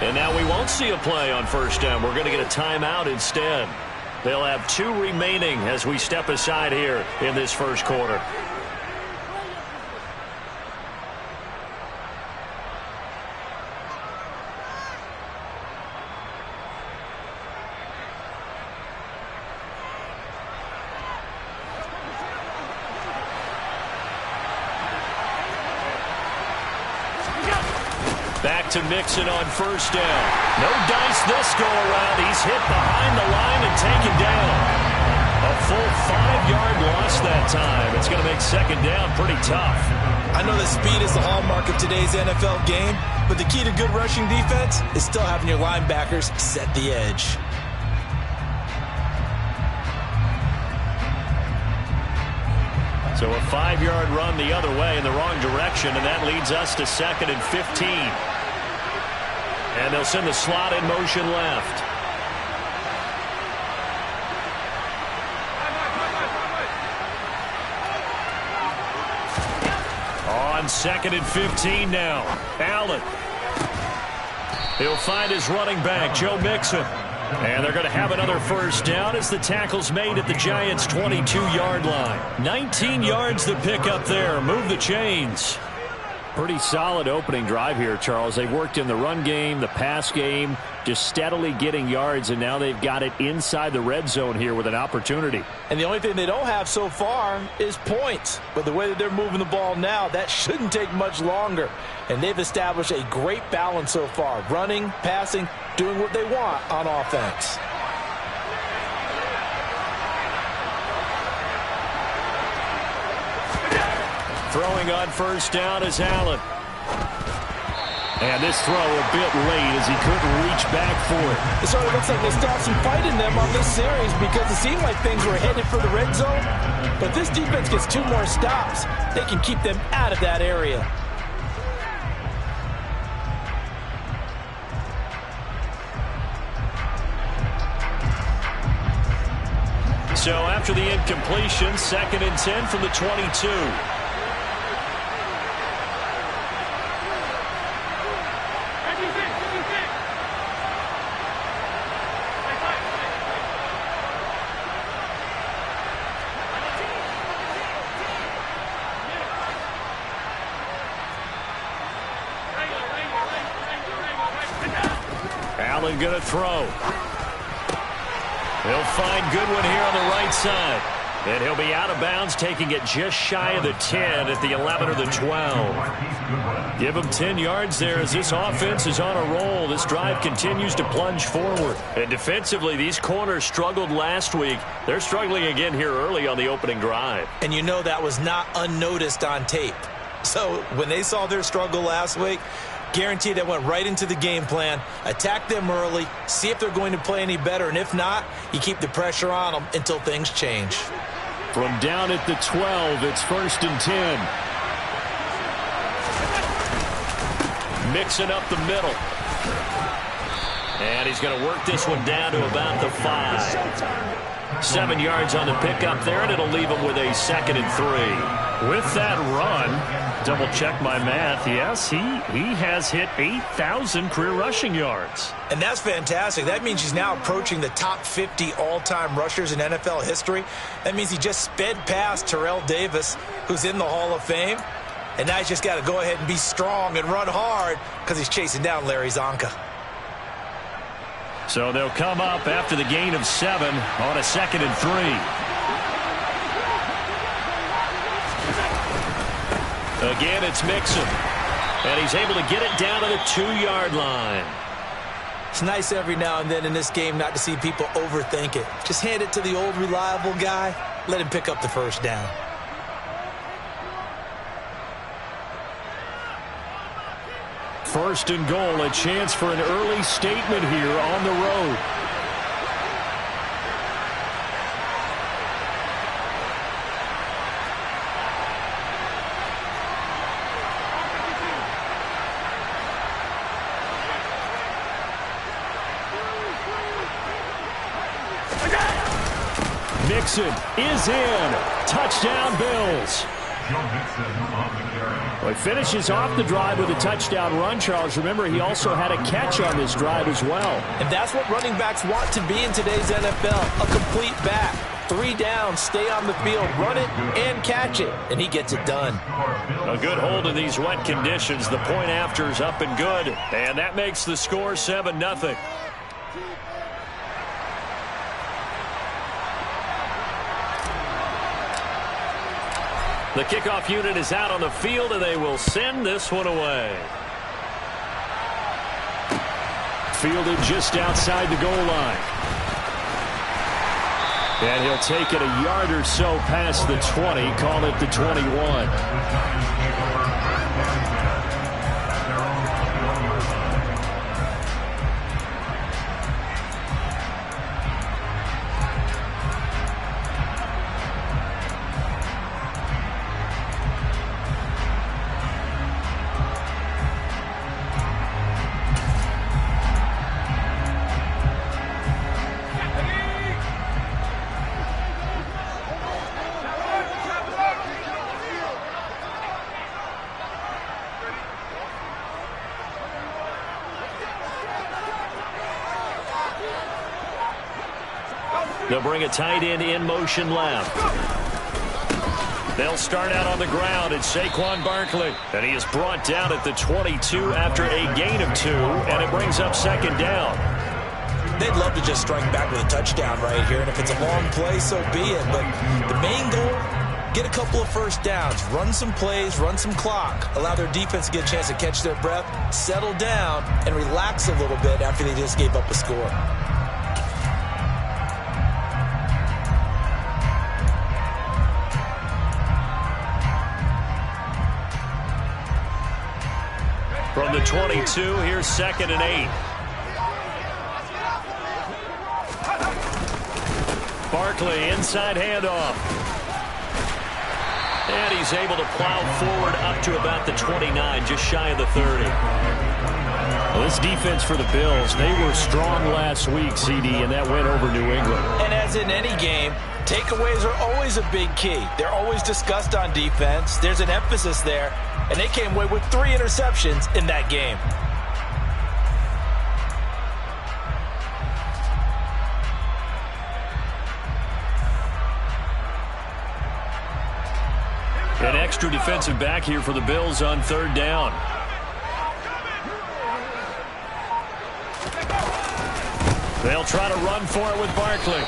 And now we won't see a play on first down. We're going to get a timeout instead. They'll have 2 remaining as we step aside here in this first quarter. Back to Mixon on first down. No dice this go around. He's hit behind the line and taken down. A full 5-yard loss that time. It's going to make second down pretty tough. I know that speed is the hallmark of today's NFL game, but the key to good rushing defense is still having your linebackers set the edge. So a 5-yard run the other way in the wrong direction, and that leads us to 2nd and 15. And they'll send the slot in motion left. On 2nd and 15 now. Allen. He'll find his running back, Joe Mixon. And they're going to have another first down as the tackle's made at the Giants' 22-yard line. 19 yards to pick up there. Move the chains. Pretty solid opening drive here, Charles. They've worked in the run game, the pass game, just steadily getting yards, and now they've got it inside the red zone here with an opportunity. And the only thing they don't have so far is points. But the way that they're moving the ball now, that shouldn't take much longer. And they've established a great balance so far. Running, passing, doing what they want on offense. Throwing on first down is Allen. And this throw a bit late as he couldn't reach back for it. It sort of looks like they stopped some fight in them on this series because it seemed like things were headed for the red zone. But this defense gets 2 more stops. They can keep them out of that area. So after the incompletion, 2nd and 10 from the 22. Allen going to throw. He'll find Goodwin here on the right side. And he'll be out of bounds, taking it just shy of the 10 at the 11 or the 12. Give him 10 yards there as this offense is on a roll. This drive continues to plunge forward. And defensively, these corners struggled last week. They're struggling again here early on the opening drive. And you know that was not unnoticed on tape. So when they saw their struggle last week, guaranteed that went right into the game plan. Attack them early, see if they're going to play any better, and if not, you keep the pressure on them until things change. From down at the 12, it's 1st and 10. Mixing up the middle. And he's going to work this one down to about the 5. 7 yards on the pickup there, and it'll leave him with a 2nd and 3. With that run, double check my math. Yes, he has hit 8,000 career rushing yards. And that's fantastic. That means he's now approaching the top 50 all-time rushers in NFL history. That means he just sped past Terrell Davis, who's in the Hall of Fame. And now he's just got to go ahead and be strong and run hard because he's chasing down Larry Zonka. So they'll come up after the gain of 7 on a 2nd and 3. Again, it's Mixon. And he's able to get it down to the 2-yard line. It's nice every now and then in this game not to see people overthink it. Just hand it to the old reliable guy. Let him pick up the first down. First and goal, a chance for an early statement here on the road. Mixon is in. Touchdown, Bills. Well, he finishes off the drive with a touchdown run, Charles. Remember, he also had a catch on this drive as well. And that's what running backs want to be in today's NFL, a complete back. 3 downs, stay on the field, run it, and catch it, and he gets it done. A good hold in these wet conditions. The point after is up and good, and that makes the score 7-0. The kickoff unit is out on the field, and they will send this one away. Fielded just outside the goal line. And he'll take it a yard or so past the 20, call it the 21. They'll bring a tight end in motion left. They'll start out on the ground. It's Saquon Barkley. And he is brought down at the 22 after a gain of 2. And it brings up second down. They'd love to just strike back with a touchdown right here. And if it's a long play, so be it. But the main goal, get a couple of first downs. Run some plays, run some clock. Allow their defense to get a chance to catch their breath, settle down, and relax a little bit after they just gave up a score. From the 22, here's 2nd and 8. Barkley, inside handoff. And he's able to plow forward up to about the 29, just shy of the 30. Well, this defense for the Bills, they were strong last week, CD, and that went over New England. And as in any game, takeaways are always a big key. They're always discussed on defense. There's an emphasis there. And they came away with 3 interceptions in that game. An extra defensive back here for the Bills on 3rd down. They'll try to run for it with Barkley.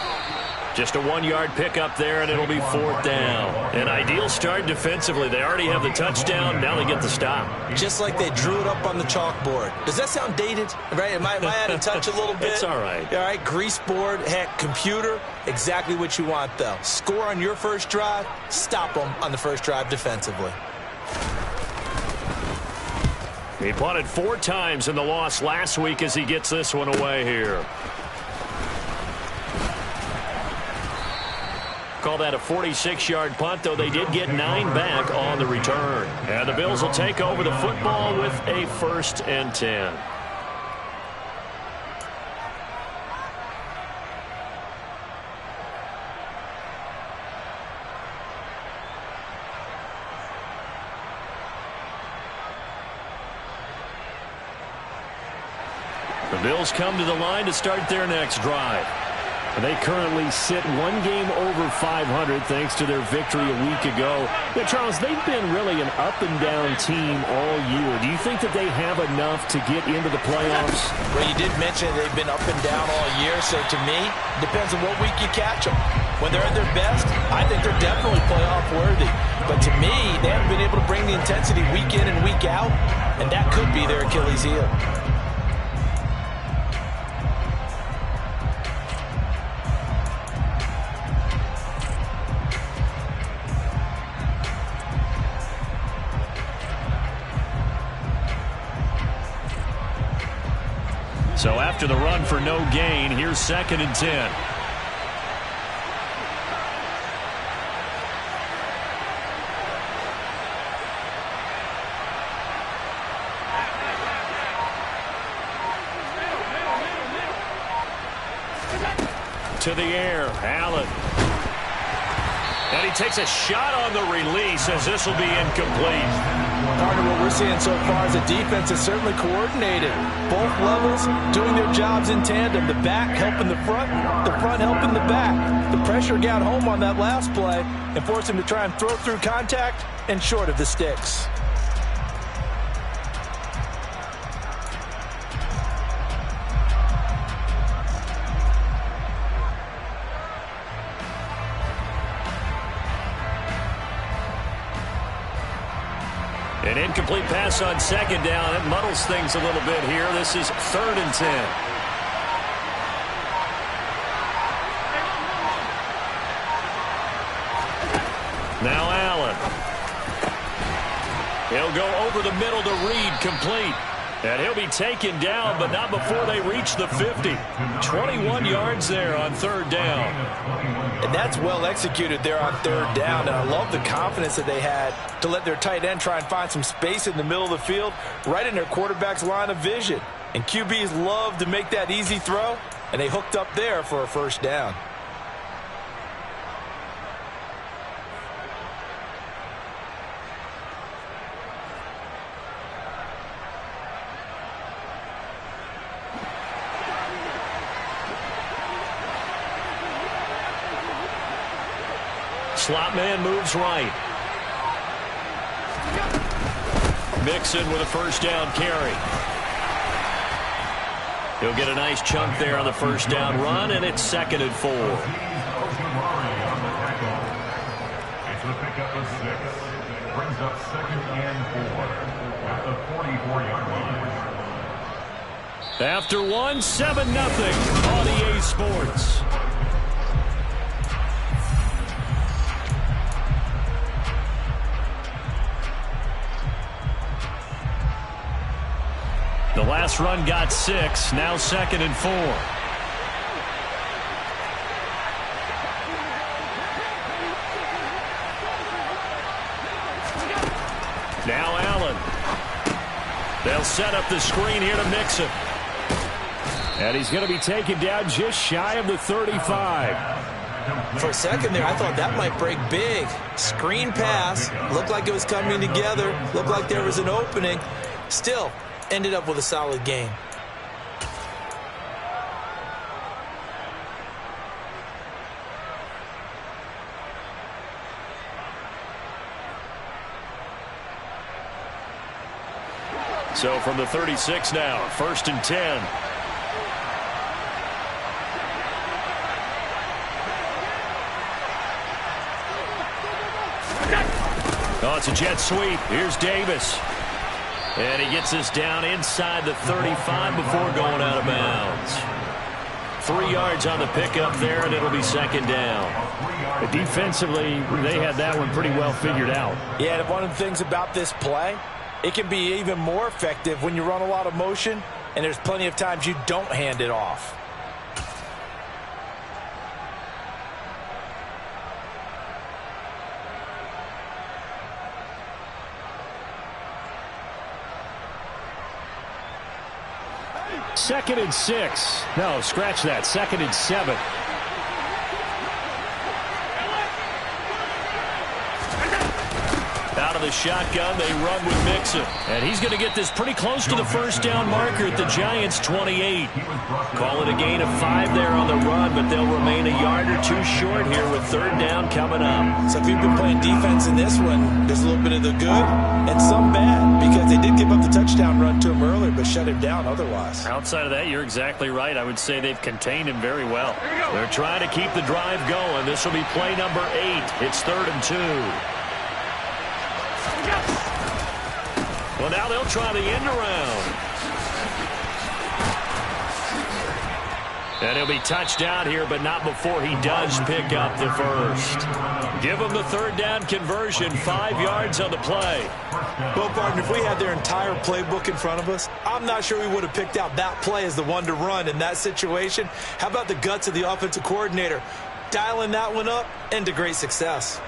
Just a 1-yard pickup there, and it'll be 4th down. An ideal start defensively. They already have the touchdown. Now they get the stop. Just like they drew it up on the chalkboard. Does that sound dated? Right? Am I out of touch a little bit? It's all right. All right, grease board, heck, computer, exactly what you want, though. Score on your first drive, stop them on the first drive defensively. He punted 4 times in the loss last week as he gets this one away here. Call that a 46-yard punt, though they did get 9 back on the return. And the Bills will take over the football with a 1st and 10. The Bills come to the line to start their next drive. They currently sit 1 game over 500 thanks to their victory a week ago. Yeah, Charles, they've been really an up-and-down team all year. Do you think that they have enough to get into the playoffs? Well, you did mention they've been up and down all year, so to me, it depends on what week you catch them. When they're at their best, I think they're definitely playoff worthy. But to me, they haven't been able to bring the intensity week in and week out, and that could be their Achilles heel. So after the run for no gain, here's 2nd and 10. To the air, Allen. And he takes a shot on the release as this will be incomplete. Partner, what we're seeing so far is the defense is certainly coordinated. Both levels doing their jobs in tandem. The back helping the front helping the back. The pressure got home on that last play and forced him to try and throw through contact and short of the sticks. An incomplete pass on second down. It muddles things a little bit here. This is 3rd and 10. Now Allen. He'll go over the middle to Reed, complete. And he'll be taken down, but not before they reach the 50. 21 yards there on 3rd down. And that's well executed there on 3rd down. And I love the confidence that they had to let their tight end try and find some space in the middle of the field, right in their quarterback's line of vision. And QBs love to make that easy throw, and they hooked up there for a 1st down. Slot man moves right. Mixon with a 1st down carry. He'll get a nice chunk there on the 1st down run, and it's 2nd and 4. It's the pickup of 6. Brings up 2nd and 4 at the 44-yard line. After 1, 7-0 on EA Sports. The last run got 6, now 2nd and 4. Now Allen. They'll set up the screen here to Mixon. And he's going to be taken down just shy of the 35. For a second there, I thought that might break big. Screen pass. Looked like it was coming together. Looked like there was an opening. Still, ended up with a solid game. So from the 36 now, 1st and 10. Oh, it's a jet sweep. Here's Davis. And he gets us down inside the 35 before going out of bounds. 3 yards on the pickup there, and it'll be 2nd down. But defensively, they had that one pretty well figured out. Yeah, and one of the things about this play, it can be even more effective when you run a lot of motion, and there's plenty of times you don't hand it off. Second and 6. No, scratch that. 2nd and 7. Out of the shotgun, they run with Mixon. And he's going to get this pretty close to the 1st down marker at the Giants' 28. Call it a gain of 5 there on the run, but they'll remain a yard or 2 short here with 3rd down coming up. So if you've been playing defense in this one, there's a little bit of the good and some bad, because they did give up the touchdown run to him earlier, but shut him down otherwise. Outside of that, you're exactly right. I would say they've contained him very well. They're trying to keep the drive going. This will be play number 8. It's 3rd and 2. Well, now they'll try the end around. And he'll be touched down here, but not before he does pick up the 1st. Give him the 3rd down conversion, 5 yards on the play. Well, partner, if we had their entire playbook in front of us, I'm not sure we would have picked out that play as the one to run in that situation. How about the guts of the offensive coordinator? Dialing that one up into great success.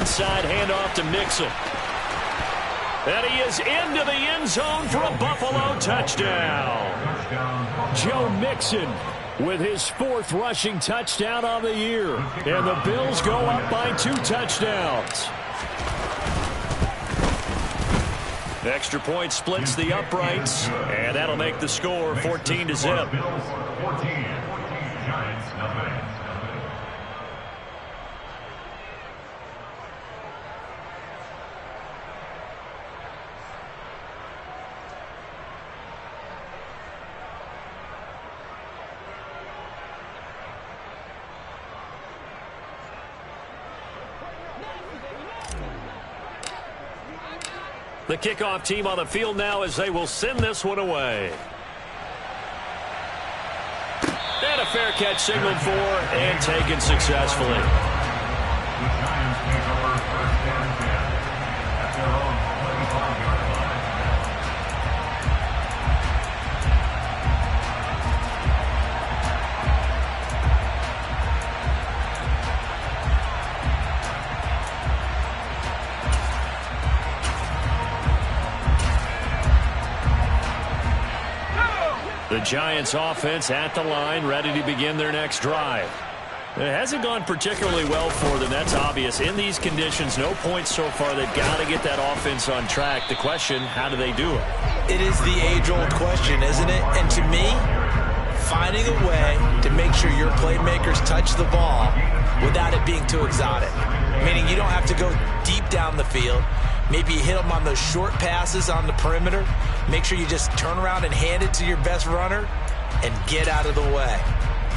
Inside handoff to Mixon. And he is into the end zone for a Buffalo touchdown. Joe Mixon with his 4th rushing touchdown on the year. And the Bills go up by 2 touchdowns. The extra point splits the uprights, and that'll make the score 14-0. Bills 14, Giants nothing. The kickoff team on the field now as they will send this one away. And a fair catch signaled for and taken successfully. The Giants take over 1st and 10 at their own 25-yard line. The Giants offense at the line, ready to begin their next drive. It hasn't gone particularly well for them, that's obvious. In these conditions, no points so far. They've got to get that offense on track. The question, how do they do it? It is the age-old question, isn't it? And to me, finding a way to make sure your playmakers touch the ball without it being too exotic. Meaning you don't have to go deep down the field. Maybe you hit them on those short passes on the perimeter. Make sure you just turn around and hand it to your best runner and get out of the way.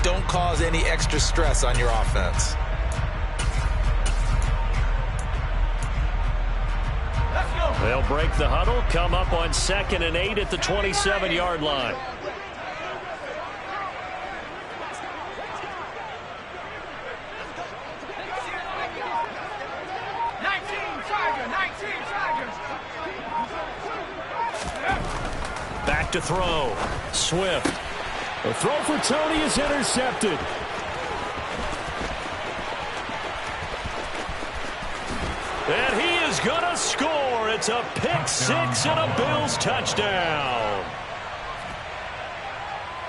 Don't cause any extra stress on your offense. They'll break the huddle, come up on 2nd and 8 at the 27-yard line. Back to throw. Swift. The throw for Tony is intercepted. And he is going to score. It's a pick 6 and a Bills touchdown.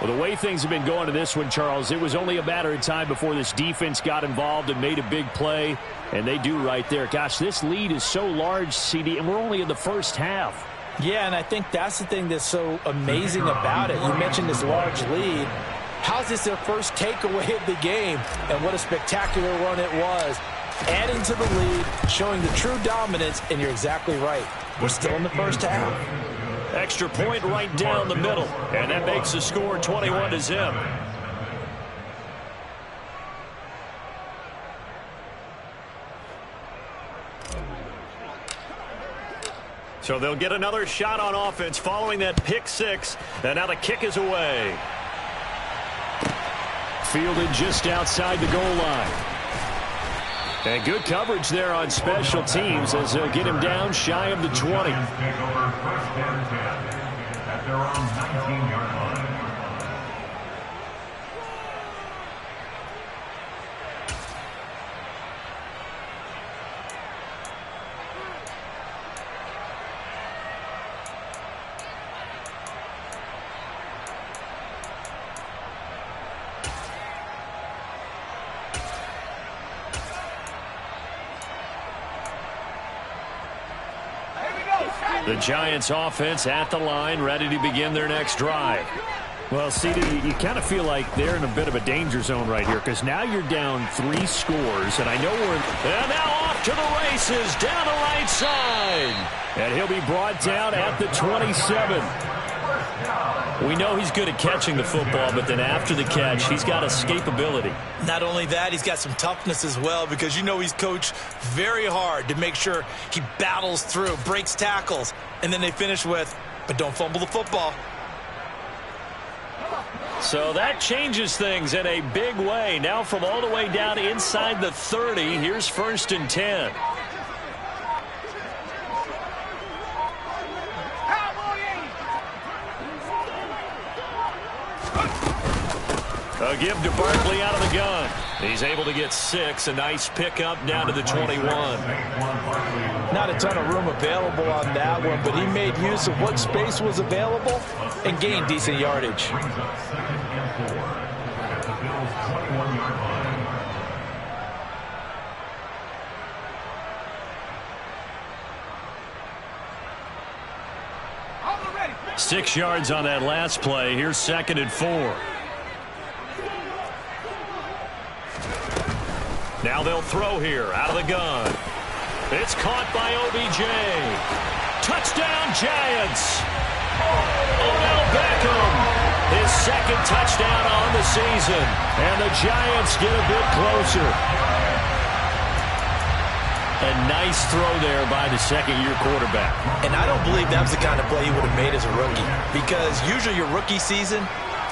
Well, the way things have been going to this one, Charles, it was only a matter of time before this defense got involved and made a big play, and they do right there. Gosh, this lead is so large, CD, and we're only in the first half. Yeah, and I think that's the thing that's so amazing about it. You mentioned this large lead. How's this their first takeaway of the game? And what a spectacular run it was. Adding to the lead, showing the true dominance, and you're exactly right. We're still in the first half. Extra point right down the middle, and that makes the score 21-0. So they'll get another shot on offense following that pick 6, and now the kick is away. Fielded just outside the goal line. And good coverage there on special teams as they'll get him down shy of the 20. Take over 1st and 10 at their own 19-yard line. The Giants offense at the line, ready to begin their next drive. Well, CD, you kind of feel like they're in a bit of a danger zone right here because now you're down 3 scores, and I know we're in... And now off to the races, down the right side. And he'll be brought down at the 27. We know he's good at catching the football, but then after the catch, he's got escapability. Not only that, he's got some toughness as well because you know he's coached very hard to make sure he battles through, breaks tackles, and then they finish with, but don't fumble the football. So that changes things in a big way. Now from all the way down inside the 30, here's 1st and 10. A give to Barkley out of the gun. He's able to get 6. A nice pickup down to the 21. Not a ton of room available on that one, but he made use of what space was available and gained decent yardage. Brings up 2nd and 4 at the Bills' 21-yard line. 6 yards on that last play. Here's 2nd and 4. Now they'll throw here out of the gun. It's caught by OBJ. Touchdown, Giants. Odell Beckham. His 2nd touchdown on the season. And the Giants get a bit closer. A nice throw there by the 2nd-year quarterback. And I don't believe that was the kind of play he would have made as a rookie, because usually your rookie season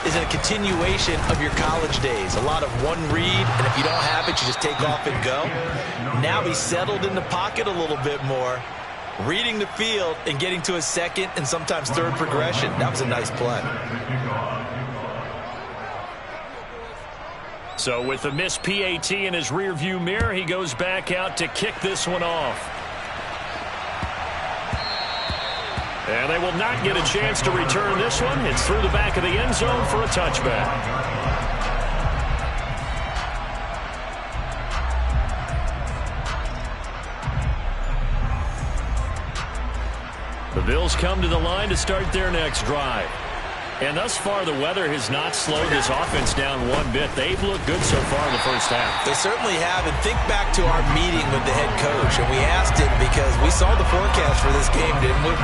is a continuation of your college days. A lot of one read, and if you don't have it, you just take off and go. Now he's settled in the pocket a little bit more, reading the field and getting to his 2nd and sometimes 3rd progression. That was a nice play. So with the missed PAT in his rearview mirror, he goes back out to kick this one off. And they will not get a chance to return this one. It's through the back of the end zone for a touchback. The Bills come to the line to start their next drive. And thus far, the weather has not slowed this offense down one bit. They've looked good so far in the first half. They certainly have. And think back to our meeting with the head coach. And we asked him, because we saw the forecast for this game, didn't we?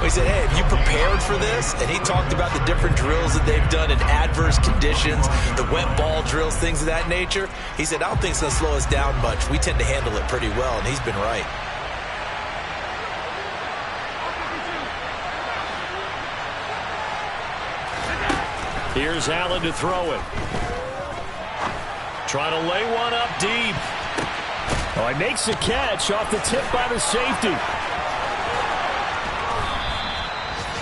We said, hey, have you prepared for this? And he talked about the different drills that they've done in adverse conditions, the wet ball drills, things of that nature. He said, I don't think it's going to slow us down much. We tend to handle it pretty well, and he's been right. Here's Allen to throw it. Trying to lay one up deep. Oh, he makes the catch off the tip by the safety.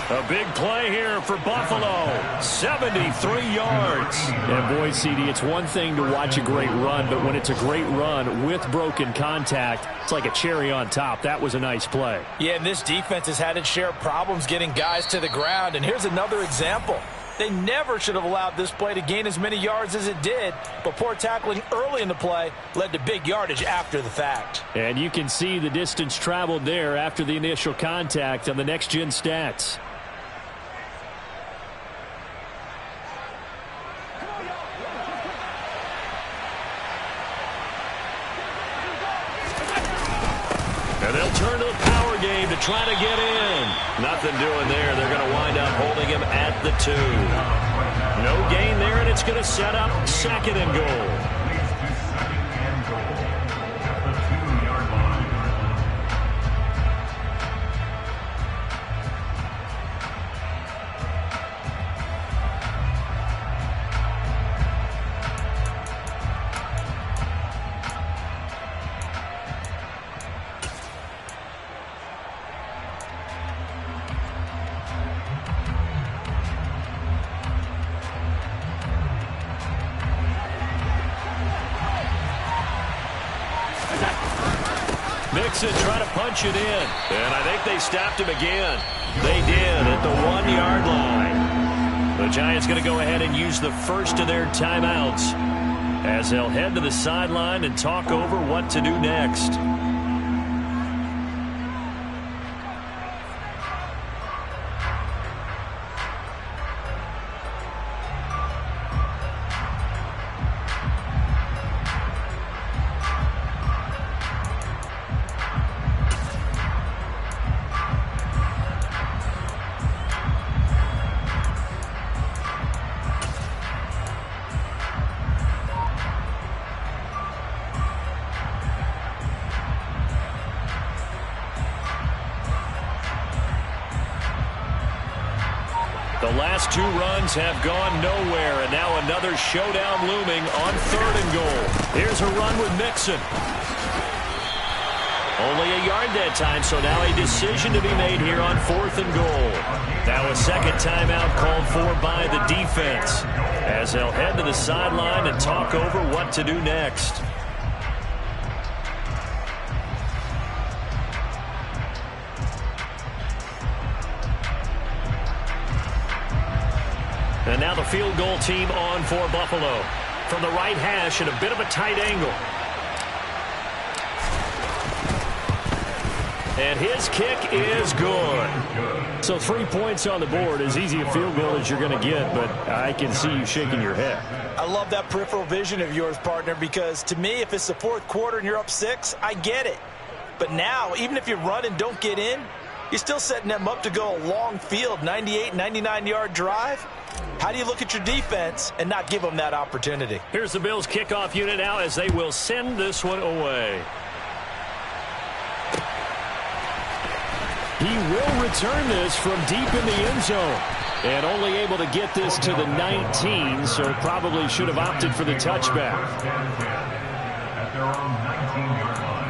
A big play here for Buffalo. 73 yards. And boy, CD, it's one thing to watch a great run, but when it's a great run with broken contact, it's like a cherry on top. That was a nice play. Yeah, and this defense has had its share of problems getting guys to the ground. And here's another example. They never should have allowed this play to gain as many yards as it did, but poor tackling early in the play led to big yardage after the fact. And you can see the distance traveled there after the initial contact on the next-gen stats. And they'll turn to the power game to try to get in. Nothing doing there. They're going to wind up holding him at the 2. No gain there, and it's going to set up 2nd and goal. Mixon trying to punch it in. And I think they stopped him again. They did at the 1-yard line. The Giants going to go ahead and use the first of their timeouts as they'll head to the sideline and talk over what to do next. The last 2 runs have gone nowhere, and now another showdown looming on 3rd and goal. Here's a run with Mixon. Only a yard that time, so now a decision to be made here on 4th and goal. Now a second timeout called for by the defense as they'll head to the sideline and talk over what to do next. And now the field goal team on for Buffalo. From the right hash at a bit of a tight angle. And his kick is good. So 3 points on the board, as easy a field goal as you're going to get, but I can see you shaking your head. I love that peripheral vision of yours, partner, because to me, if it's the 4th quarter and you're up 6, I get it. But now, even if you run and don't get in, you're still setting them up to go a long field, 98, 99-yard drive. How do you look at your defense and not give them that opportunity? Here's the Bills kickoff unit now as they will send this one away. He will return this from deep in the end zone. And only able to get this to the 19, so probably should have opted for the touchback. At their own 19-yard line.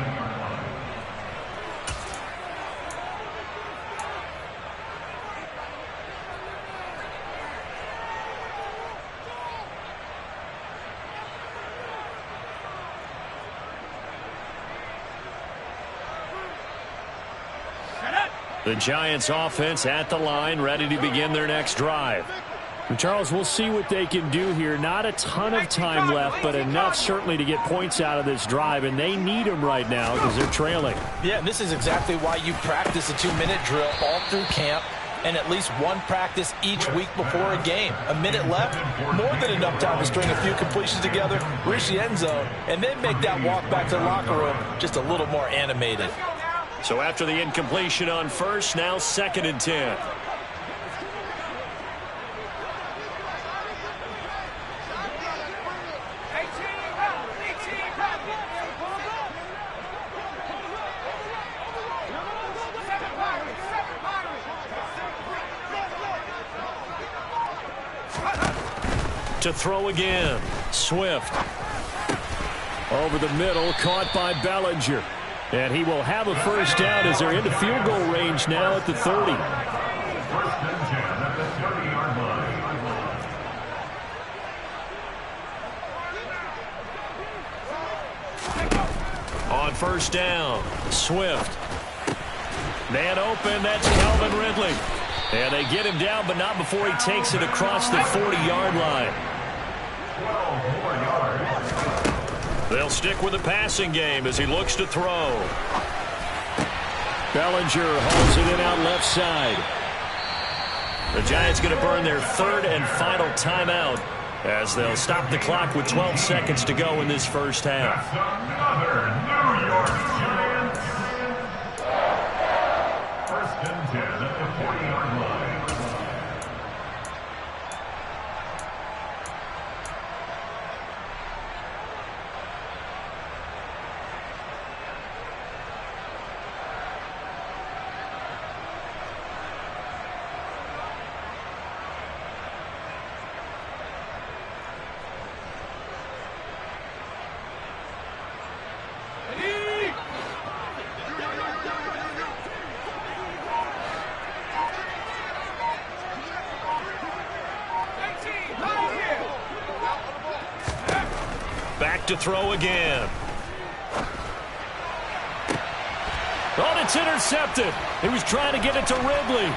The Giants offense at the line, ready to begin their next drive. And Charles, we'll see what they can do here. Not a ton of time left, but enough certainly to get points out of this drive, and they need them right now because they're trailing. Yeah, and this is exactly why you practice a 2-minute drill all through camp and at least one practice each week before a game. A minute left, more than enough time to string a few completions together, reach the end zone, and then make that walk back to the locker room just a little more animated. So after the incompletion on first, now 2nd and 10. To throw again, Swift. Over the middle, caught by Bellinger. And he will have a first down as they're into field goal range now at the 30. 1st and 10 at the 30-yard line. On first down, Swift. Man open, that's Calvin Ridley. And they get him down, but not before he takes it across the 40-yard line. 12 more yards. They'll stick with the passing game as he looks to throw. Bellinger hauls it in out left side. The Giants going to burn their 3rd and final timeout as they'll stop the clock with 12 seconds to go in this first half. Another New York Giants. 1st and 10 at the 40-yard line. Back to throw again. Oh, it's intercepted. He was trying to get it to Ridley.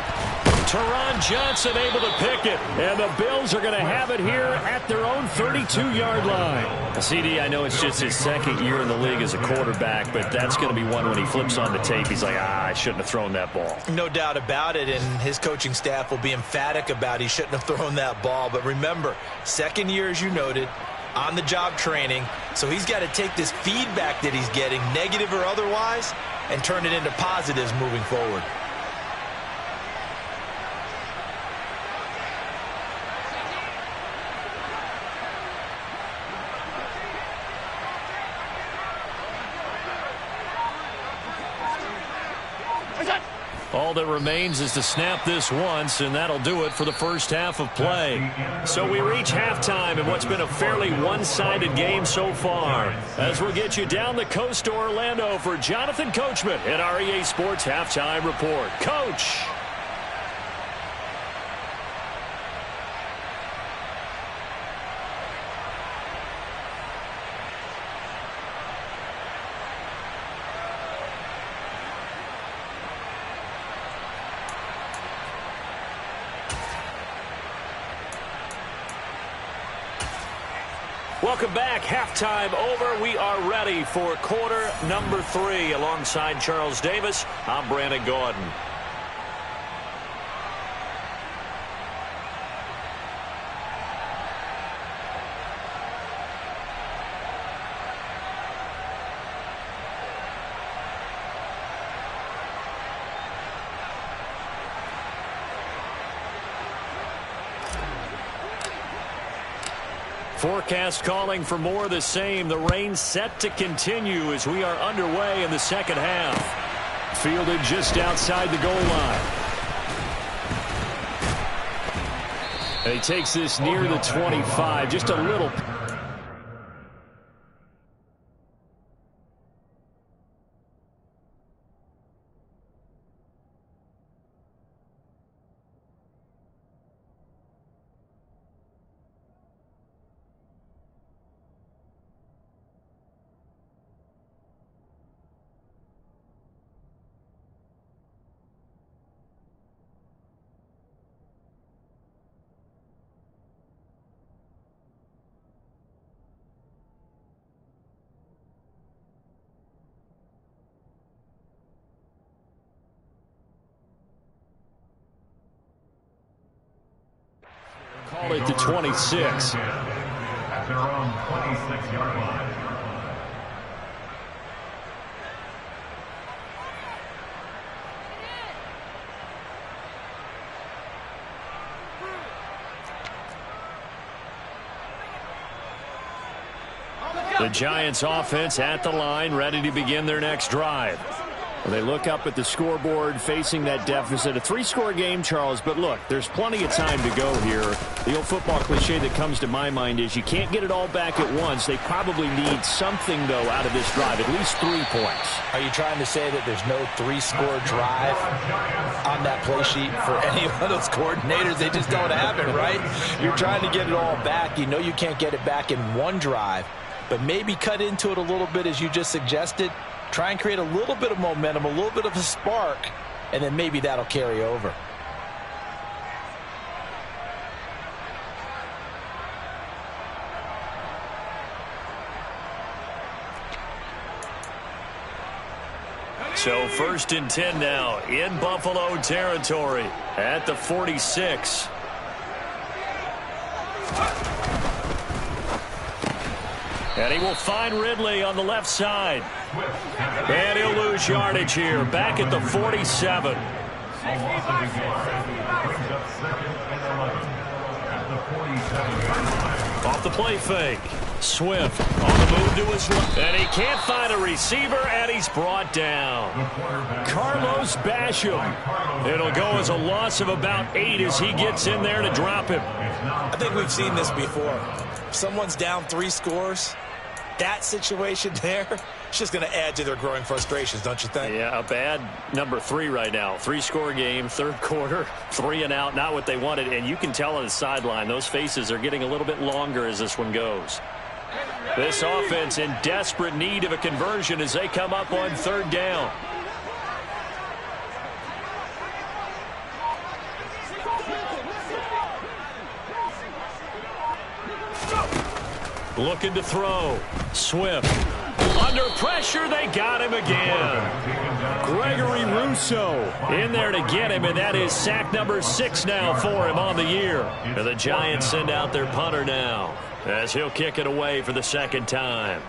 Teron Johnson able to pick it. And the Bills are going to have it here at their own 32-yard line. CD, I know it's just his 2nd year in the league as a quarterback, but that's going to be one when he flips on the tape. He's like, I shouldn't have thrown that ball. No doubt about it, and his coaching staff will be emphatic about he shouldn't have thrown that ball. But remember, 2nd year, as you noted, on-the-job training, so he's got to take this feedback that he's getting, negative or otherwise, and turn it into positives moving forward. All that remains is to snap this once, and that'll do it for the first half of play. So we reach halftime in what's been a fairly one-sided game so far. As we'll get you down the coast to Orlando for Jonathan Coachman at our EA Sports Halftime Report. Coach! Welcome back. Halftime over. We are ready for quarter number 3. Alongside Charles Davis, I'm Brandon Gaudin. Forecast calling for more of the same. The rain set to continue as we are underway in the second half. Fielded just outside the goal line. And he takes this near the 25. Just a little. Call it the 26. At their own 26-yard line. The Giants offense at the line, ready to begin their next drive. They look up at the scoreboard facing that deficit. A 3-score game, Charles, but look, there's plenty of time to go here. The old football cliche that comes to my mind is you can't get it all back at once. They probably need something, though, out of this drive, at least 3 points. Are you trying to say that there's no 3-score drive on that play sheet for any of those coordinators? They just don't have it, right? You're trying to get it all back. You know you can't get it back in one drive, but maybe cut into it a little bit as you just suggested. Try and create a little bit of momentum, a little bit of a spark, and then maybe that'll carry over. So 1st and 10 now in Buffalo territory at the 46. And he will find Ridley on the left side. And he'll lose yardage here, back at the 47. Off the play fake. Swift on the move to his left. And he can't find a receiver, and he's brought down. Carlos Basham. It'll go as a loss of about 8 as he gets in there to drop him. I think we've seen this before. Someone's down 3 scores. That situation there, it's just going to add to their growing frustrations, don't you think? Yeah, a bad number 3 right now. 3-score game, 3rd quarter, 3 and out, not what they wanted. And you can tell on the sideline, those faces are getting a little bit longer as this one goes. This offense in desperate need of a conversion as they come up on 3rd down. Looking to throw. Swift. Under pressure, they got him again. Gregory Rousseau in there to get him, and that is sack number 6 now for him on the year. And the Giants send out their punter now as he'll kick it away for the 2nd time.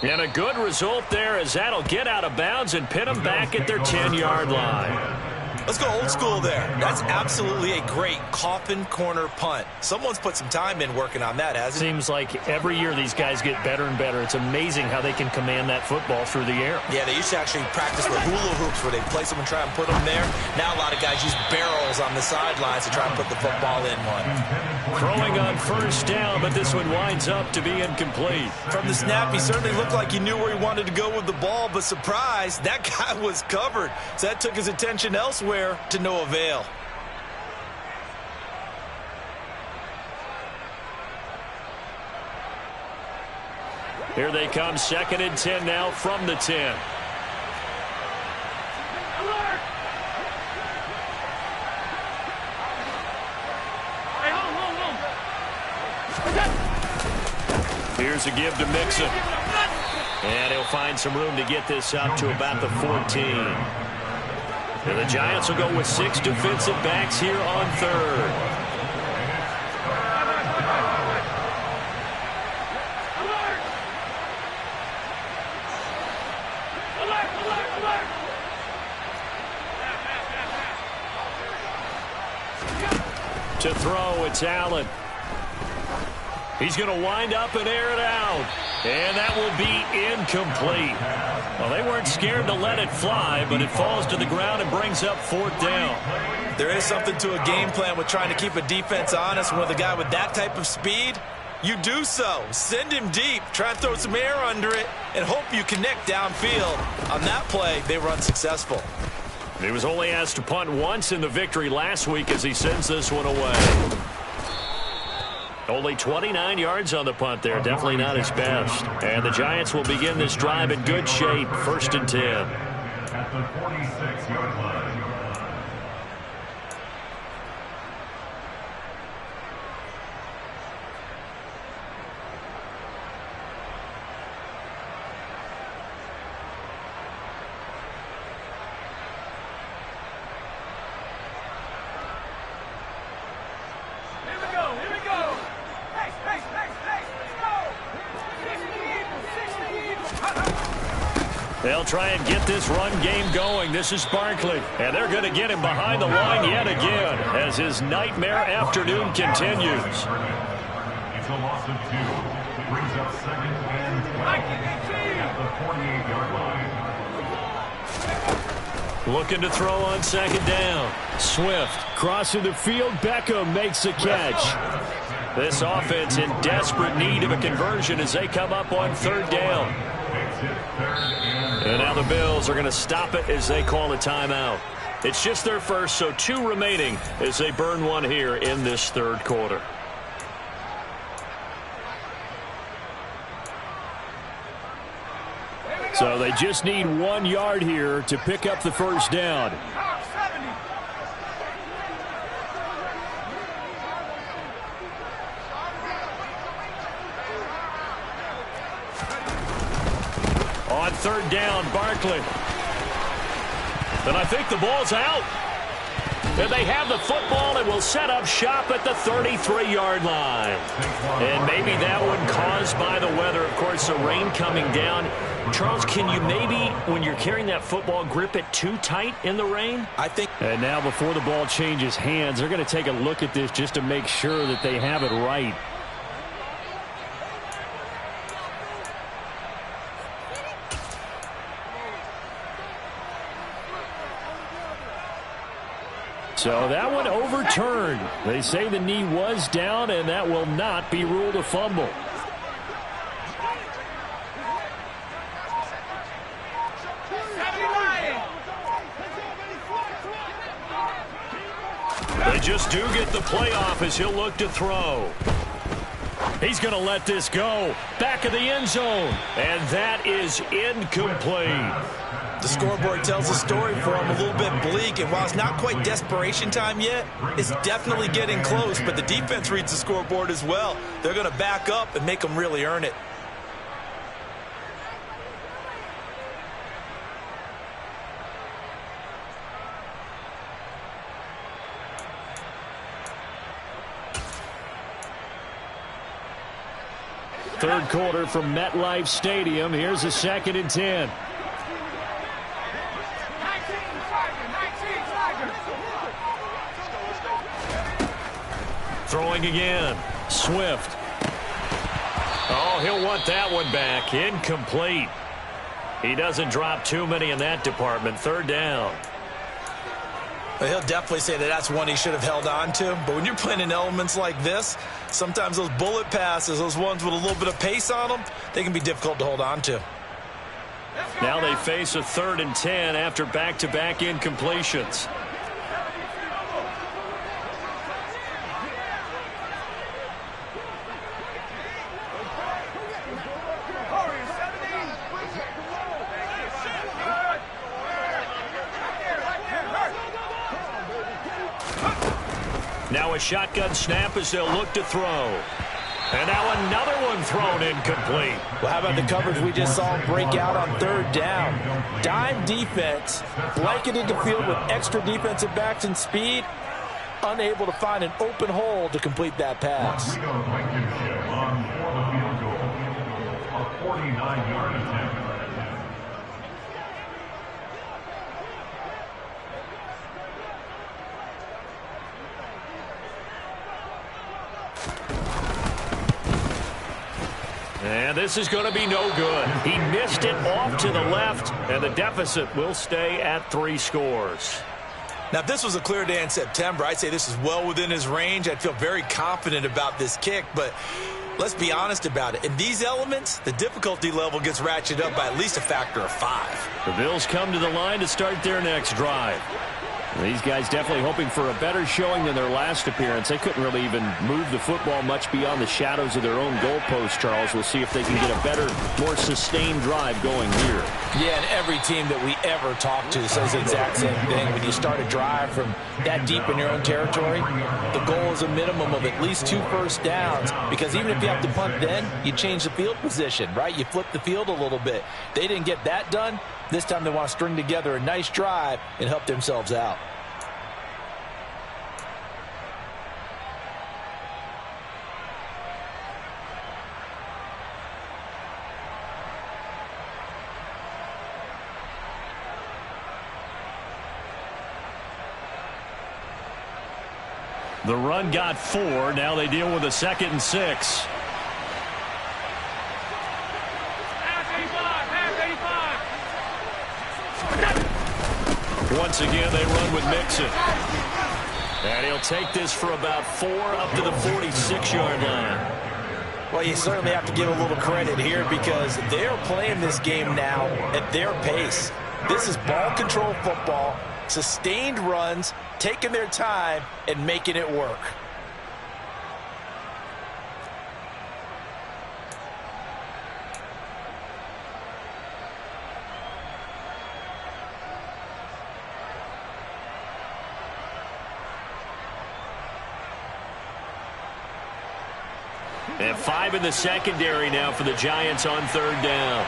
And a good result there as that'll get out of bounds and pin them back at their 10-yard line. Let's go old school there. That's absolutely a great coffin corner punt. Someone's put some time in working on that, hasn't it? Seems like every year these guys get better and better. It's amazing how they can command that football through the air. Yeah, they used to actually practice with hula hoops where they place them and try and put them there. Now a lot of guys use barrels on the sidelines to try and put the football in one. Throwing on first down, but this one winds up to be incomplete. From the snap, he certainly looked like he knew where he wanted to go with the ball, but surprise, that guy was covered. So that took his attention elsewhere to no avail. Here they come, 2nd and 10 now from the 10. Here's a give to Mixon. And he'll find some room to get this out to about the 14. And the Giants will go with 6 defensive backs here on 3rd. To throw, it's Allen. He's going to wind up and air it out. And that will be incomplete. Well, they weren't scared to let it fly, but it falls to the ground and brings up 4th down. There is something to a game plan with trying to keep a defense honest. With a guy with that type of speed, you do so. Send him deep. Try and throw some air under it and hope you connect downfield. On that play, they were unsuccessful. He was only asked to punt once in the victory last week as he sends this one away. Only 29 yards on the punt there. Definitely not his best. And the Giants will begin this drive in good shape. 1st and 10. At the 46-yard line. They'll try and get this run game going. This is Barkley. And they're going to get him behind the line yet again as his nightmare afternoon continues. It's a loss of 2. It brings up 2nd and 12 at the 48-yard line. Looking to throw on 2nd down. Swift. Crossing the field, Beckham makes a catch. This offense in desperate need of a conversion as they come up on 3rd down. And now the Bills are going to stop it as they call a timeout. It's just their first, so 2 remaining as they burn one here in this 3rd quarter. So they just need 1 yard here to pick up the first down. On 3rd down, Barkley. And I think the ball's out. And they have the football and will set up shop at the 33-yard line. And maybe that one caused by the weather. Of course, the rain coming down. Charles, can you maybe, when you're carrying that football, grip it too tight in the rain? I think. And now before the ball changes hands, they're going to take a look at this just to make sure that they have it right. So that one overturned. They say the knee was down, and that will not be ruled a fumble. They just do get the playoff as he'll look to throw. He's going to let this go. Back of the end zone. And that is incomplete. The scoreboard tells a story for him, a little bit bleak, and while it's not quite desperation time yet, it's definitely getting close, but the defense reads the scoreboard as well. They're going to back up and make them really earn it. Third quarter from MetLife Stadium. Here's a 2nd and 10. Throwing again. Swift. Oh, he'll want that one back. Incomplete. He doesn't drop too many in that department. Third down. Well, he'll definitely say that that's one he should have held on to. But when you're playing in elements like this, sometimes those bullet passes, those ones with a little bit of pace on them, they can be difficult to hold on to. Now they face a 3rd and 10 after back-to-back incompletions. Now a shotgun snap as they'll look to throw. And now another one thrown incomplete. Well, how about the coverage we just saw break out on 3rd down? Dime defense, blanketed the field with extra defensive backs and speed, unable to find an open hole to complete that pass. Rodrigo Blankenship on for the field goal. A 49-yard attempt. And this is going to be no good. He missed it off to the left, and the deficit will stay at 3 scores. Now, if this was a clear day in September, I'd say this is well within his range. I'd feel very confident about this kick, but let's be honest about it. In these elements, the difficulty level gets ratcheted up by at least a factor of 5. The Bills come to the line to start their next drive. These guys definitely hoping for a better showing than their last appearance. They couldn't really even move the football much beyond the shadows of their own goalpost, Charles. We'll see if they can get a better, more sustained drive going here. Yeah, and every team that we ever talk to says the exact same thing. When you start a drive from that deep in your own territory, the goal is a minimum of at least 2 first downs, because even if you have to punt then, you change the field position, right? You flip the field a little bit. They didn't get that done. This time they want to string together a nice drive and help themselves out. The run got 4. Now they deal with a 2nd and 6. Once again, they run with Mixon. And he'll take this for about 4 up to the 46-yard line. Well, you certainly have to give a little credit here because they're playing this game now at their pace. This is ball control football, sustained runs, taking their time and making it work. And 5 in the secondary now for the Giants on 3rd down.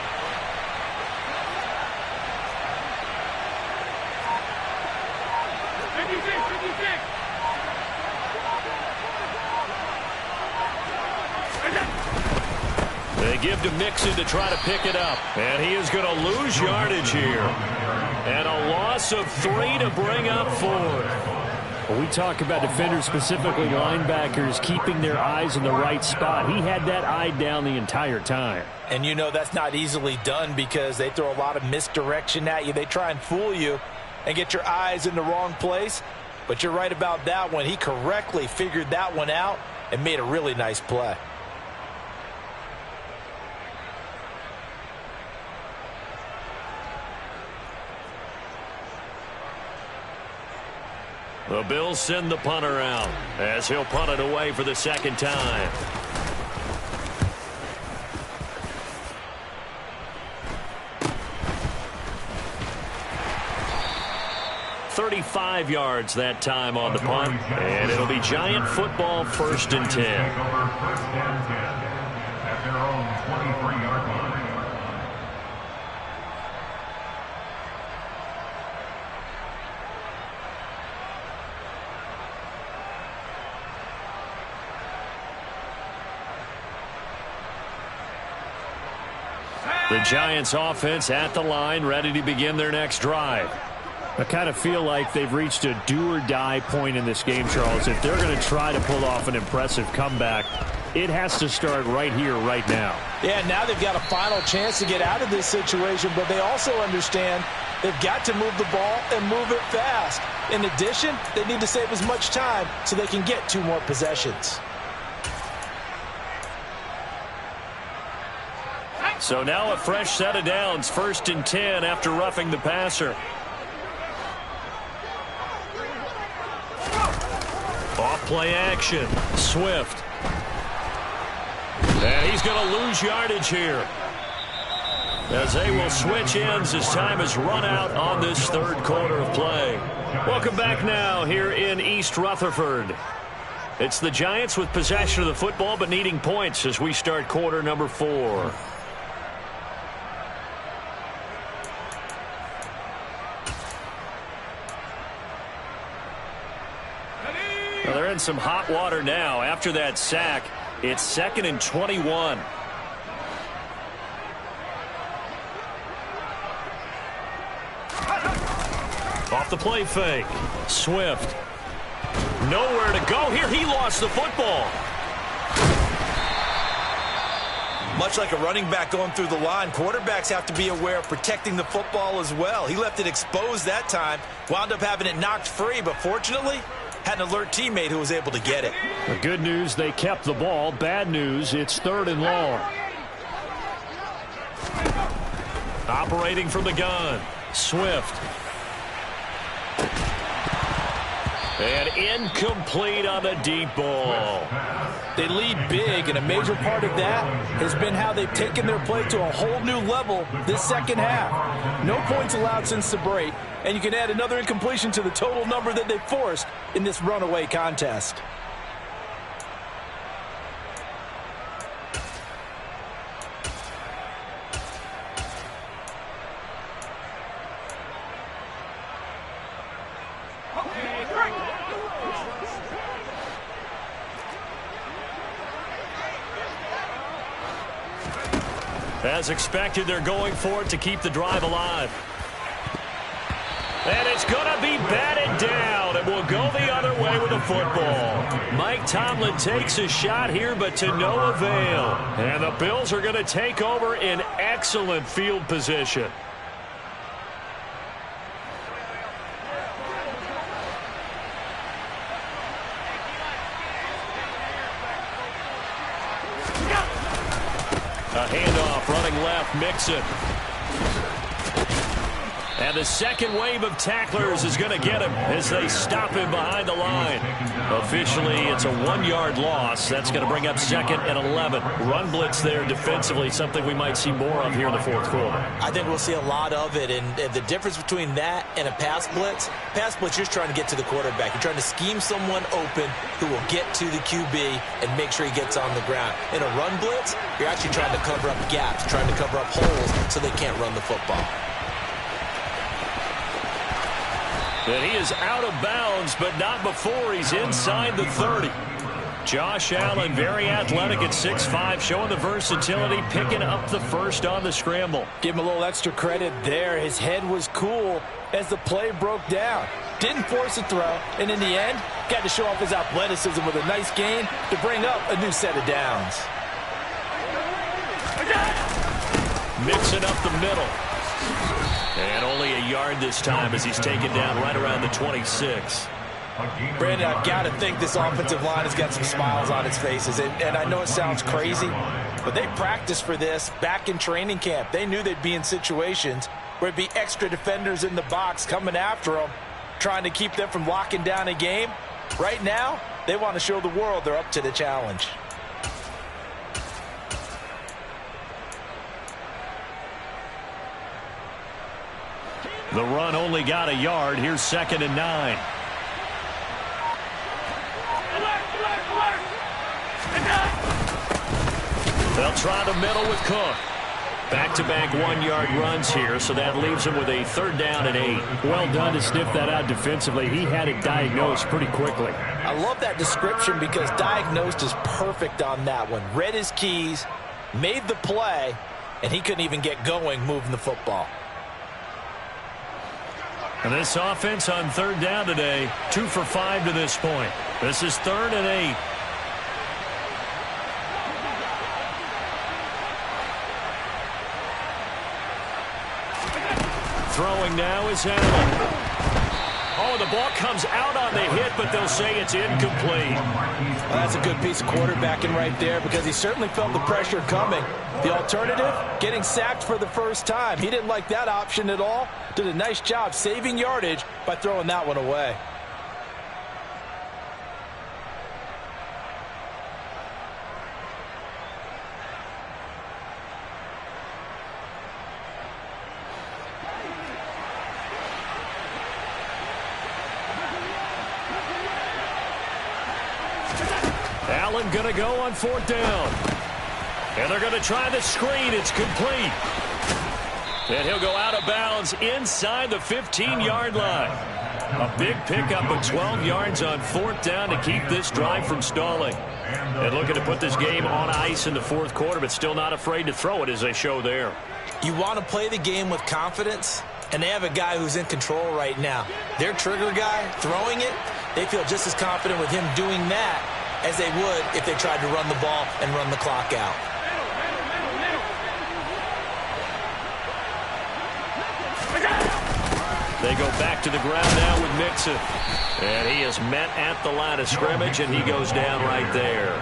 They give to Mixon to try to pick it up. And he is going to lose yardage here. And a loss of 3 to bring up 4. Well, we talk about defenders, specifically linebackers, keeping their eyes in the right spot. He had that eye down the entire time. And you know that's not easily done because they throw a lot of misdirection at you. They try and fool you and get your eyes in the wrong place. But you're right about that one. He correctly figured that one out and made a really nice play. The Bills send the punter out as he'll punt it away for the 2nd time. "35 yards that time on the punt, and it'll be Giant football 1st and 10. At their own 23-yard line. The Giants offense at the line, ready to begin their next drive. I kind of feel like they've reached a do-or-die point in this game, Charles. If they're going to try to pull off an impressive comeback, it has to start right here, right now. Yeah, now they've got a final chance to get out of this situation, but they also understand they've got to move the ball and move it fast. In addition, they need to save as much time so they can get 2 more possessions. So now a fresh set of downs, 1st and 10 after roughing the passer. Off play action, Swift. And he's going to lose yardage here, as they will switch ends as time has run out on this 3rd quarter of play. Welcome back now here in East Rutherford. It's the Giants with possession of the football but needing points as we start quarter number 4. Well, they're in some hot water now after that sack. It's 2nd and 21. Off the play fake. Swift. Nowhere to go here. He lost the football. Much like a running back going through the line, quarterbacks have to be aware of protecting the football as well. He left it exposed that time, wound up having it knocked free, but fortunately had an alert teammate who was able to get it. The good news, they kept the ball. Bad news, it's 3rd and long. Operating from the gun, Swift. And incomplete on the deep ball. They lead big, and a major part of that has been how they've taken their play to a whole new level this 2nd half. No points allowed since the break, and you can add another incompletion to the total number that they've forced in this runaway contest. As expected, they're going for it to keep the drive alive. And it's going to be batted down. It will go the other way with the football. Mike Tomlin takes a shot here, but to no avail. And the Bills are going to take over in excellent field position. A handoff, running left, Mixon. And the second wave of tacklers is going to get him as they stop him behind the line. Officially, it's a 1-yard loss. That's going to bring up 2nd and 11. Run blitz there defensively, something we might see more of here in the 4th quarter. I think we'll see a lot of it, and the difference between that and a pass blitz, you're just trying to get to the quarterback. You're trying to scheme someone open who will get to the QB and make sure he gets on the ground. In a run blitz, you're actually trying to cover up gaps, trying to cover up holes so they can't run the football. And he is out of bounds, but not before he's inside the 30. Josh Allen, very athletic at 6'5", showing the versatility, picking up the first on the scramble. Give him a little extra credit there. His head was cool as the play broke down. Didn't force a throw, and in the end, got to show off his athleticism with a nice gain to bring up a new set of downs. Mixing up the middle. And only a yard this time as he's taken down right around the 26. Brandon, I've got to think this offensive line has got some smiles on its faces. And I know it sounds crazy, but they practiced for this back in training camp. They knew they'd be in situations where it'd be extra defenders in the box coming after them, trying to keep them from locking down a game. Right now, they want to show the world they're up to the challenge. The run only got a yard. Here's 2nd and 9. They'll try the middle with Cook. Back-to-back 1-yard runs here, so that leaves him with a 3rd down and 8. Well done to sniff that out defensively. He had it diagnosed pretty quickly. I love that description because diagnosed is perfect on that one. Read his keys, made the play, and he couldn't even get going moving the football. And this offense on third down today, 2 for 5 to this point. This is 3rd and 8. Throwing now is Allen. Oh, the ball comes out on the hit, but they'll say it's incomplete. Well, that's a good piece of quarterbacking right there because he certainly felt the pressure coming. The alternative, getting sacked for the first time. He didn't like that option at all. Did a nice job saving yardage by throwing that one away. Allen going to go on 4th down. And they're going to try the screen. It's complete. And he'll go out of bounds inside the 15-yard line. A big pickup of 12 yards on 4th down to keep this drive from stalling. And looking to put this game on ice in the 4th quarter, but still not afraid to throw it as they show there. You want to play the game with confidence, and they have a guy who's in control right now. Their trigger guy throwing it, they feel just as confident with him doing that as they would if they tried to run the ball and run the clock out. They go back to the ground now with Mixon. And he is met at the line of scrimmage, and he goes down right there.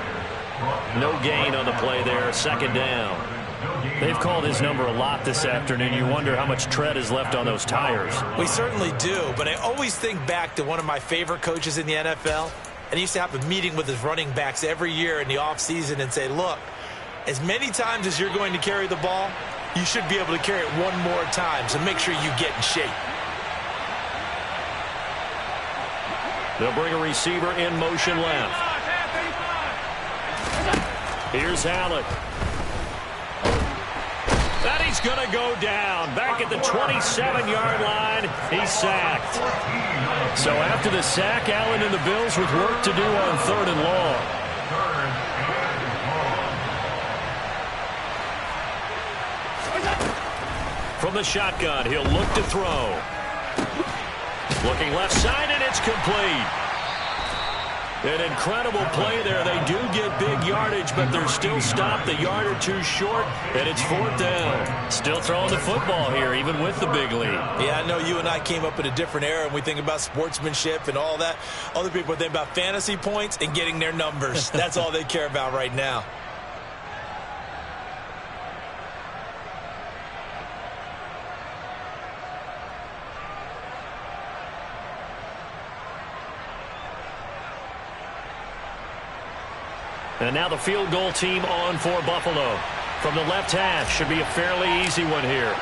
No gain on the play there, 2nd down. They've called his number a lot this afternoon. You wonder how much tread is left on those tires. We certainly do, but I always think back to one of my favorite coaches in the NFL. And he used to have a meeting with his running backs every year in the offseason and say, look, as many times as you're going to carry the ball, you should be able to carry it one more time, so make sure you get in shape. They'll bring a receiver in motion left. Here's Allen. And he's going to go down. Back at the 27-yard line, he's sacked. So after the sack, Allen and the Bills with work to do on 3rd and long. From the shotgun, he'll look to throw. Looking left side, and it's complete. An incredible play there. They do get big yardage, but they're still stopped a yard or two short, and it's 4th down. Still throwing the football here, even with the big lead. Yeah, I know you and I came up in a different era, and we think about sportsmanship and all that. Other people think about fantasy points and getting their numbers. That's all they care about right now. And now the field goal team on for Buffalo. From the left half, should be a fairly easy one here.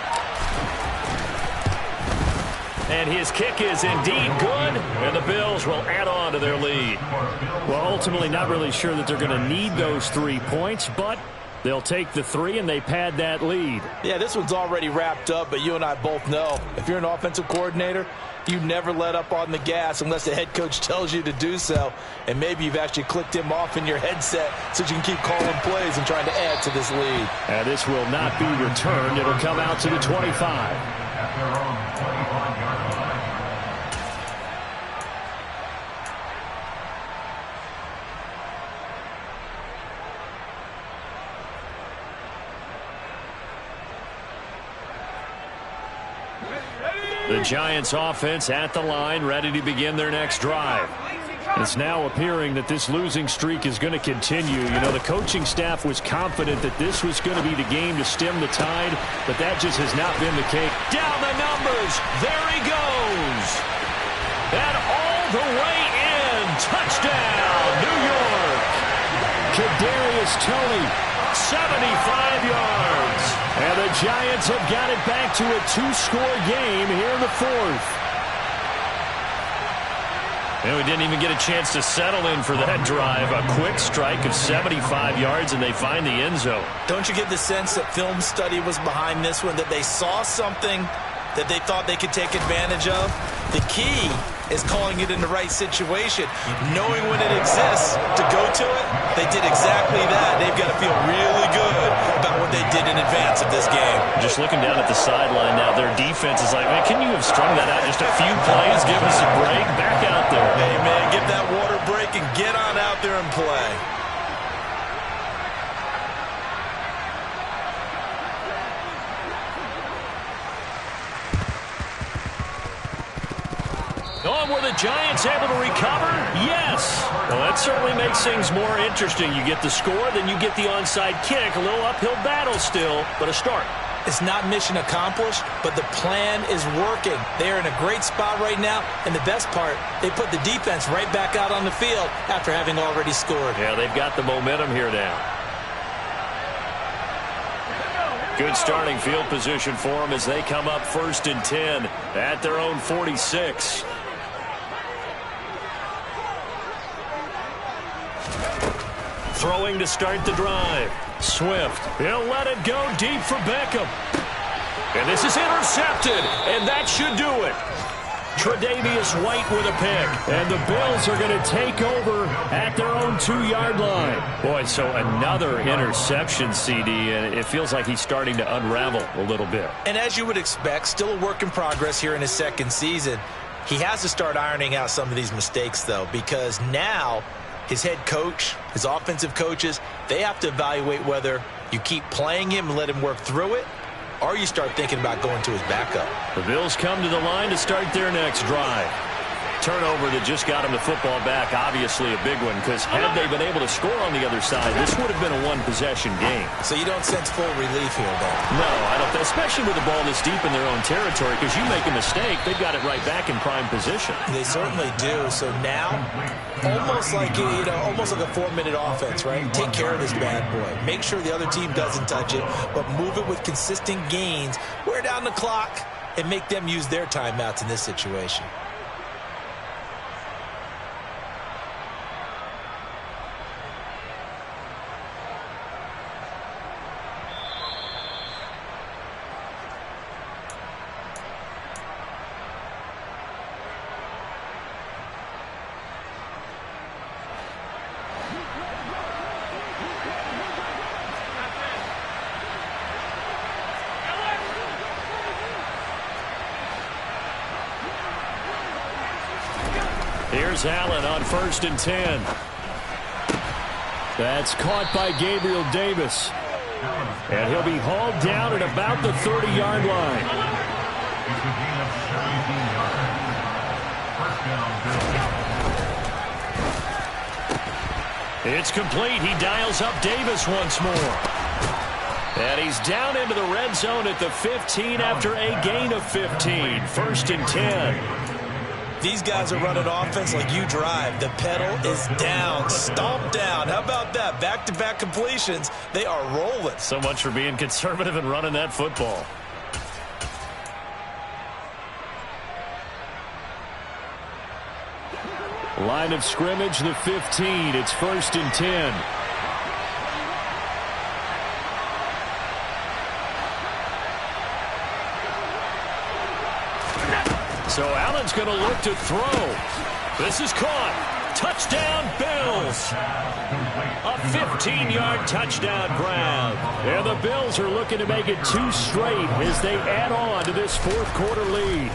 And his kick is indeed good, and the Bills will add on to their lead. Well, ultimately not really sure that they're going to need those 3 points, but they'll take the 3 and they pad that lead. Yeah, this one's already wrapped up, but you and I both know if you're an offensive coordinator, you never let up on the gas unless the head coach tells you to do so. And maybe you've actually clicked him off in your headset so you can keep calling plays and trying to add to this lead. And this will not be returned. It'll come out to the 25. At their own 25-yard line. The Giants offense at the line, ready to begin their next drive. It's now appearing that this losing streak is going to continue. You know, the coaching staff was confident that this was going to be the game to stem the tide, but that just has not been the case. Down the numbers. There he goes. And all the way in. Touchdown, New York. Kadarius Toney, 75 yards. And the Giants have got it back to a 2-score game here in the 4th. And we didn't even get a chance to settle in for that drive. A quick strike of 75 yards, and they find the end zone. Don't you get the sense that film study was behind this one, that they saw something that they thought they could take advantage of? The key is calling it in the right situation. Knowing when it exists to go to it, they did exactly that. They've got to feel really good about when what they did in advance of this game. Just looking down at the sideline now, their defense is like, man, can you have strung that out just a few plays? Give us a break. Back out there. Hey, man, give that water break and get on out there and play. Oh, were the Giants able to recover? Yes. Well, that certainly makes things more interesting. You get the score, then you get the onside kick. A little uphill battle still, but a start. It's not mission accomplished, but the plan is working. They're in a great spot right now, and the best part, they put the defense right back out on the field after having already scored. Yeah, they've got the momentum here now. Good starting field position for them as they come up 1st and 10 at their own 46. Throwing to start the drive. Swift. He'll let it go deep for Beckham. And this is intercepted. And that should do it. Tre'Davious White with a pick. And the Bills are going to take over at their own 2-yard line. Boy, so another interception, CD, and it feels like he's starting to unravel a little bit. And as you would expect, still a work in progress here in his second season. He has to start ironing out some of these mistakes, though, because now his head coach, his offensive coaches, they have to evaluate whether you keep playing him and let him work through it, or you start thinking about going to his backup. The Bills come to the line to start their next drive. Turnover that just got him the football back, obviously a big one, because had they been able to score on the other side, this would have been a one-possession game. So you don't sense full relief here, though? No, I don't, especially with the ball this deep in their own territory, because you make a mistake, they've got it right back in prime position. They certainly do. So now, almost like almost like a 4-minute offense, right? Take care of this bad boy. Make sure the other team doesn't touch it, but move it with consistent gains. Wear down the clock and make them use their timeouts in this situation. Here's Allen on 1st and 10. That's caught by Gabriel Davis. And he'll be hauled down at about the 30-yard line. It's complete. He dials up Davis once more. And he's down into the red zone at the 15 after a gain of 15. 1st and 10. These guys are running offense like you drive. The pedal is down, stomp down. How about that? Back-to-back completions. They are rolling. So much for being conservative and running that football. Line of scrimmage, the 15. It's 1st and 10. So Allen's going to look to throw. This is caught. Touchdown, Bills. A 15-yard touchdown grab. And the Bills are looking to make it 2 straight as they add on to this 4th quarter lead.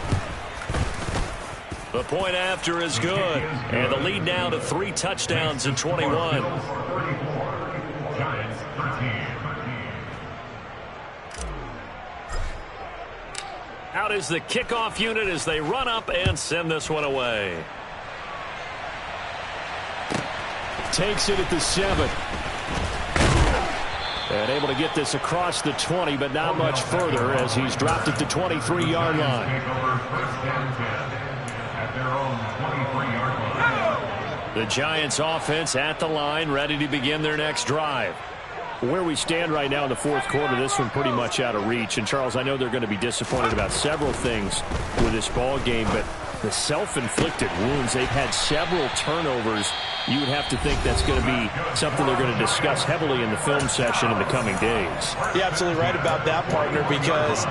The point after is good. And the lead now to 3 touchdowns in 21. Giants 13. Out is the kickoff unit as they run up and send this one away. Takes it at the 7. And able to get this across the 20, but not much further as he's dropped at the 23-yard line. The Giants offense at the line, ready to begin their next drive. Where we stand right now in the 4th quarter, this one pretty much out of reach. And, Charles, I know they're going to be disappointed about several things with this ball game, but the self-inflicted wounds, they've had several turnovers. You would have to think that's going to be something they're going to discuss heavily in the film session in the coming days. You're absolutely right about that, partner, because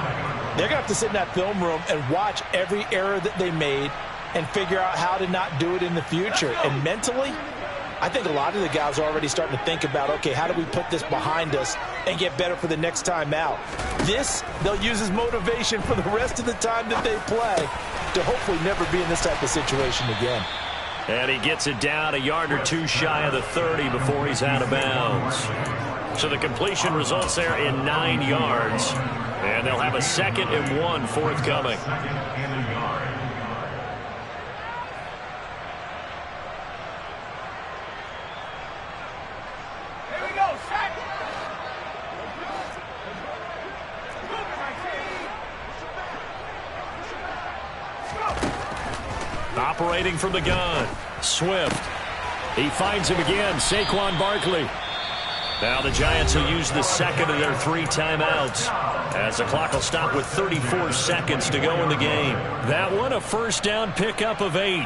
they're going to have to sit in that film room and watch every error that they made and figure out how to not do it in the future. And mentally, I think a lot of the guys are already starting to think about, okay, how do we put this behind us and get better for the next time out? This, they'll use as motivation for the rest of the time that they play to hopefully never be in this type of situation again. And he gets it down a yard or two shy of the 30 before he's out of bounds. So the completion results there in 9 yards. And they'll have a 2nd and 1 forthcoming. Operating from the gun, Swift. He finds him again, Saquon Barkley. Now the Giants will use the 2nd of their 3 timeouts as the clock will stop with 34 seconds to go in the game. That one a first down pickup of 8.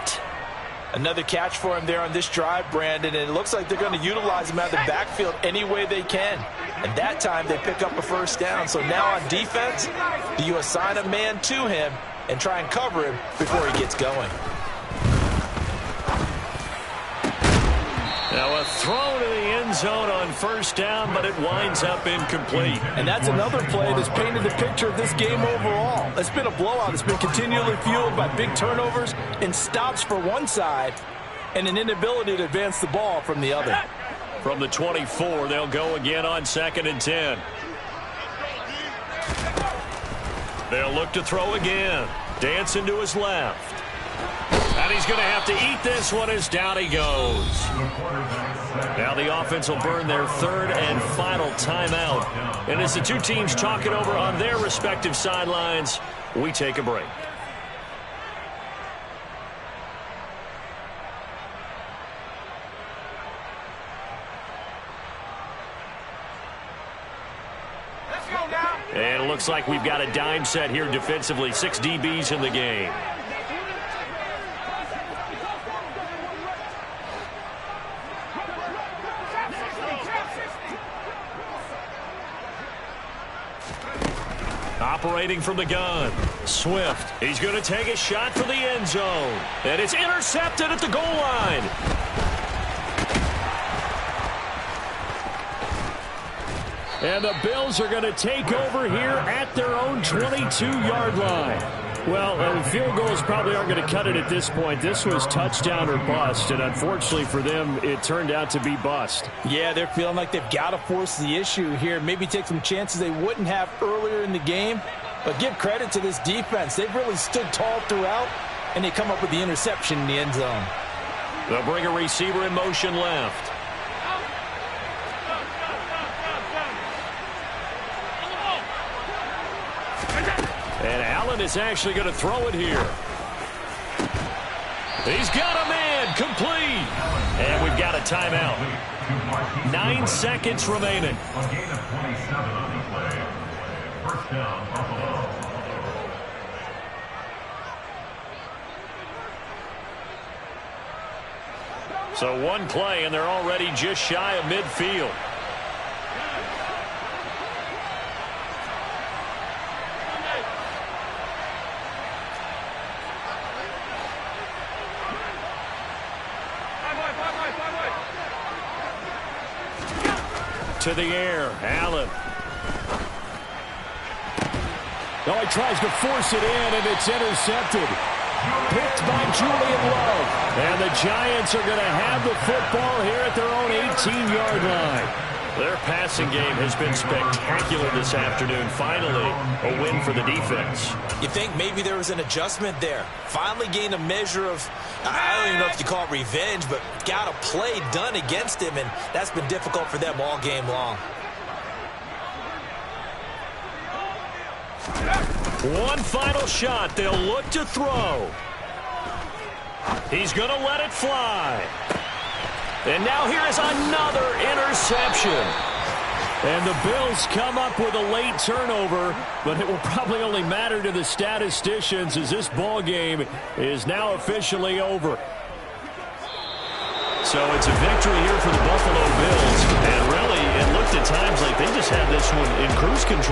Another catch for him there on this drive, Brandon, and it looks like they're going to utilize him out of the backfield any way they can. And that time they pick up a first down. So now on defense, do you assign a man to him and try and cover him before he gets going? Now a throw to the end zone on first down, but it winds up incomplete. And that's another play that's painted the picture of this game overall. It's been a blowout. It's been continually fueled by big turnovers and stops for one side and an inability to advance the ball from the other. From the 24, they'll go again on 2nd and 10. They'll look to throw again. Dancing to his left. And he's going to have to eat this one as down he goes. Now the offense will burn their 3rd and final timeout. And as the two teams talk it over on their respective sidelines, we take a break. And it looks like we've got a dime set here defensively. 6 DBs in the game. Operating from the gun, Swift. He's going to take a shot for the end zone. And it's intercepted at the goal line. And the Bills are going to take over here at their own 22-yard line. Well, field goals probably aren't going to cut it at this point. This was touchdown or bust, and unfortunately for them, it turned out to be bust. Yeah, they're feeling like they've got to force the issue here. Maybe take some chances they wouldn't have earlier in the game. But give credit to this defense. They've really stood tall throughout, and they come up with the interception in the end zone. They'll bring a receiver in motion left. And Allen is actually going to throw it here. He's got a man, complete. And we've got a timeout. 9 seconds remaining. A gain of 27 on the play. First down, Buffalo. So one play, and they're already just shy of midfield. To the air, Allen. No, he tries to force it in, and it's intercepted. Picked by Julian Love. And the Giants are going to have the football here at their own 18-yard line. Their passing game has been spectacular this afternoon. Finally, a win for the defense. You think maybe there was an adjustment there. Finally gained a measure of, I don't even know if you call it revenge, but got a play done against him, and that's been difficult for them all game long. One final shot. They'll look to throw. He's going to let it fly. And now here is another interception. And the Bills come up with a late turnover, but it will probably only matter to the statisticians as this ball game is now officially over. So it's a victory here for the Buffalo Bills. And really, it looked at times like they just had this one in cruise control.